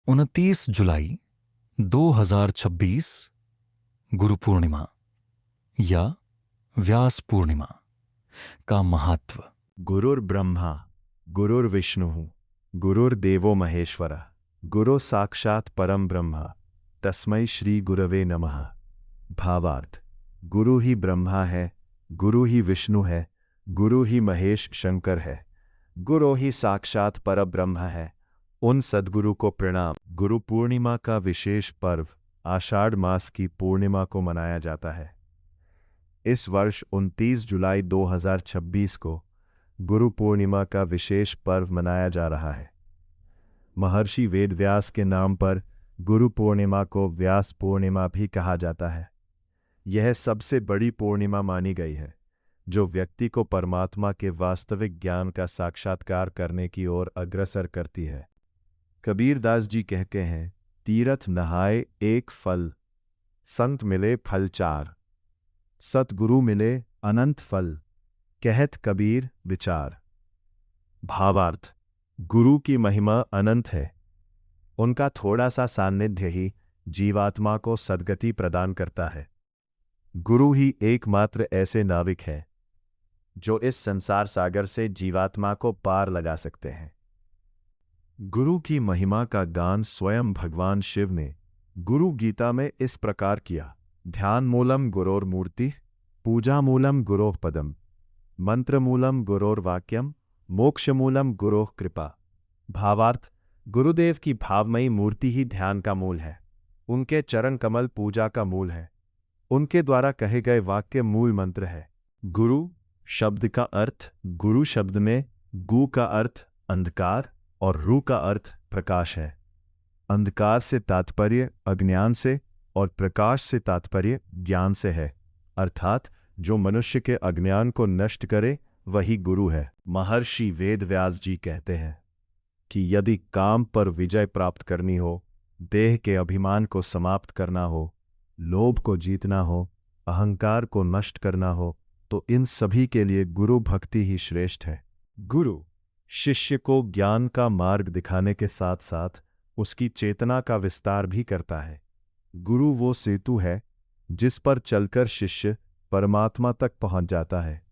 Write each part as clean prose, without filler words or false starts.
29 जुलाई 2026 गुरु पूर्णिमा या व्यास पूर्णिमा का महत्व। गुरुर्ब्रह्मा गुरुर्विष्णुः गुरुर्देवो महेश्वरः गुरु साक्षात परम ब्रह्म तस्मै श्री गुरवे नमः। भावार्थ: गुरु ही ब्रह्मा है, गुरु ही विष्णु है, गुरु ही महेश शंकर है, गुरु ही साक्षात परब्रह्म है। उन सद्गुरु को प्रणाम। गुरु पूर्णिमा का विशेष पर्व आषाढ़ मास की पूर्णिमा को मनाया जाता है। इस वर्ष 29 जुलाई 2026 को गुरु पूर्णिमा का विशेष पर्व मनाया जा रहा है। महर्षि वेदव्यास के नाम पर गुरु पूर्णिमा को व्यास पूर्णिमा भी कहा जाता है। यह सबसे बड़ी पूर्णिमा मानी गई है जो व्यक्ति को परमात्मा के वास्तविक ज्ञान का साक्षात्कार करने की ओर अग्रसर करती है। कबीरदास जी कहते हैं, तीरथ नहाए एक फल, संत मिले फल चार, सतगुरु मिले अनंत फल, कहत कबीर विचार। भावार्थ: गुरु की महिमा अनंत है। उनका थोड़ा सा सान्निध्य ही जीवात्मा को सद्गति प्रदान करता है। गुरु ही एकमात्र ऐसे नाविक हैं जो इस संसार सागर से जीवात्मा को पार लगा सकते हैं। गुरु की महिमा का गान स्वयं भगवान शिव ने गुरु गीता में इस प्रकार किया: ध्यान मूलम गुरोर्मूर्ति, पूजा मूलम गुरोः पदम, मंत्र मूलम गुरोर्वाक्यम, मोक्ष मूलम गुरोः कृपा। भावार्थ: गुरुदेव की भावमयी मूर्ति ही ध्यान का मूल है। उनके चरण कमल पूजा का मूल है। उनके द्वारा कहे गए वाक्य मूल मंत्र है। गुरु शब्द का अर्थ, गुरु शब्द में गु का अर्थ अंधकार और रू का अर्थ प्रकाश है। अंधकार से तात्पर्य अज्ञान से और प्रकाश से तात्पर्य ज्ञान से है, अर्थात जो मनुष्य के अज्ञान को नष्ट करे वही गुरु है। महर्षि वेदव्यास जी कहते हैं कि यदि काम पर विजय प्राप्त करनी हो, देह के अभिमान को समाप्त करना हो, लोभ को जीतना हो, अहंकार को नष्ट करना हो, तो इन सभी के लिए गुरु भक्ति ही श्रेष्ठ है। गुरु शिष्य को ज्ञान का मार्ग दिखाने के साथ साथ उसकी चेतना का विस्तार भी करता है। गुरु वो सेतु है जिस पर चलकर शिष्य परमात्मा तक पहुंच जाता है,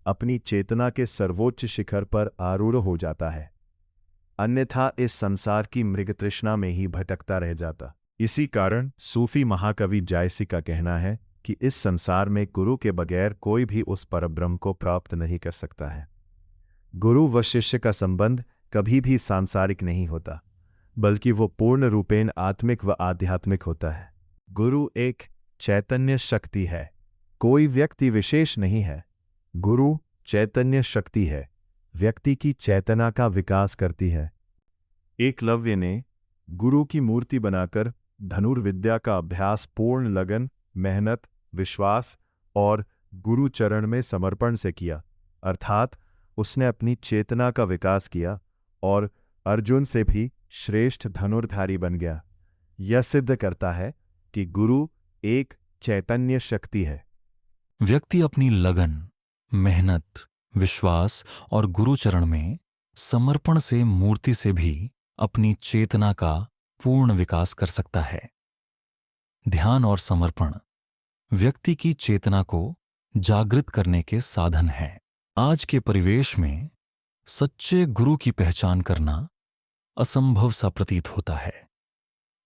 अपनी चेतना के सर्वोच्च शिखर पर आरूढ़ हो जाता है, अन्यथा इस संसार की मृग तृष्णा में ही भटकता रह जाता। इसी कारण सूफी महाकवि जायसी का कहना है कि इस संसार में गुरु के बगैर कोई भी उस परब्रह्म को प्राप्त नहीं कर सकता है। गुरु व शिष्य का संबंध कभी भी सांसारिक नहीं होता, बल्कि वो पूर्ण रूपेण आत्मिक व आध्यात्मिक होता है। गुरु एक चैतन्य शक्ति है, कोई व्यक्ति विशेष नहीं है। गुरु चैतन्य शक्ति है, व्यक्ति की चेतना का विकास करती है। एकलव्य ने गुरु की मूर्ति बनाकर धनुर्विद्या का अभ्यास पूर्ण लगन, मेहनत, विश्वास और गुरु चरण में समर्पण से किया, अर्थात उसने अपनी चेतना का विकास किया और अर्जुन से भी श्रेष्ठ धनुर्धारी बन गया। यह सिद्ध करता है कि गुरु एक चैतन्य शक्ति है। व्यक्ति अपनी लगन, मेहनत, विश्वास और गुरु चरण में समर्पण से मूर्ति से भी अपनी चेतना का पूर्ण विकास कर सकता है। ध्यान और समर्पण व्यक्ति की चेतना को जागृत करने के साधन हैं। आज के परिवेश में सच्चे गुरु की पहचान करना असंभव सा प्रतीत होता है,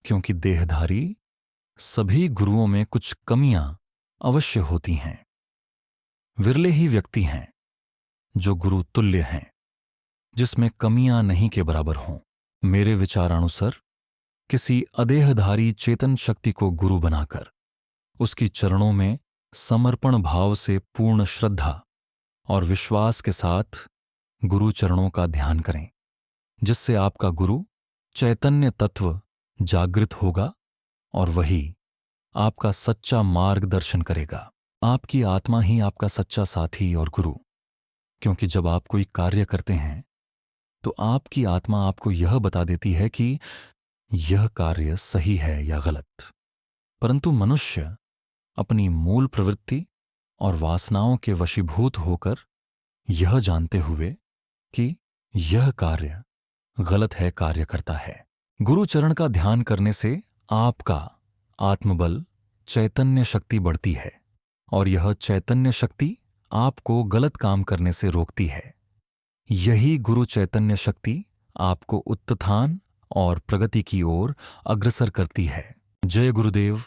क्योंकि देहधारी सभी गुरुओं में कुछ कमियां अवश्य होती हैं। विरले ही व्यक्ति हैं जो गुरु तुल्य हैं, जिसमें कमियां नहीं के बराबर हों। मेरे विचारानुसार किसी अदेहधारी चेतन शक्ति को गुरु बनाकर उसकी चरणों में समर्पण भाव से पूर्ण श्रद्धा और विश्वास के साथ गुरु चरणों का ध्यान करें, जिससे आपका गुरु चैतन्य तत्व जागृत होगा और वही आपका सच्चा मार्गदर्शन करेगा। आपकी आत्मा ही आपका सच्चा साथी और गुरु, क्योंकि जब आप कोई कार्य करते हैं तो आपकी आत्मा आपको यह बता देती है कि यह कार्य सही है या गलत। परंतु मनुष्य अपनी मूल प्रवृत्ति और वासनाओं के वशीभूत होकर यह जानते हुए कि यह कार्य गलत है कार्य करता है। गुरु चरण का ध्यान करने से आपका आत्मबल, चैतन्य शक्ति बढ़ती है और यह चैतन्य शक्ति आपको गलत काम करने से रोकती है। यही गुरु चैतन्य शक्ति आपको उत्थान और प्रगति की ओर अग्रसर करती है। जय गुरुदेव,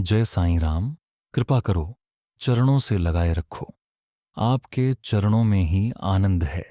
जय साईं राम। कृपा करो, चरणों से लगाए रखो। आपके चरणों में ही आनंद है।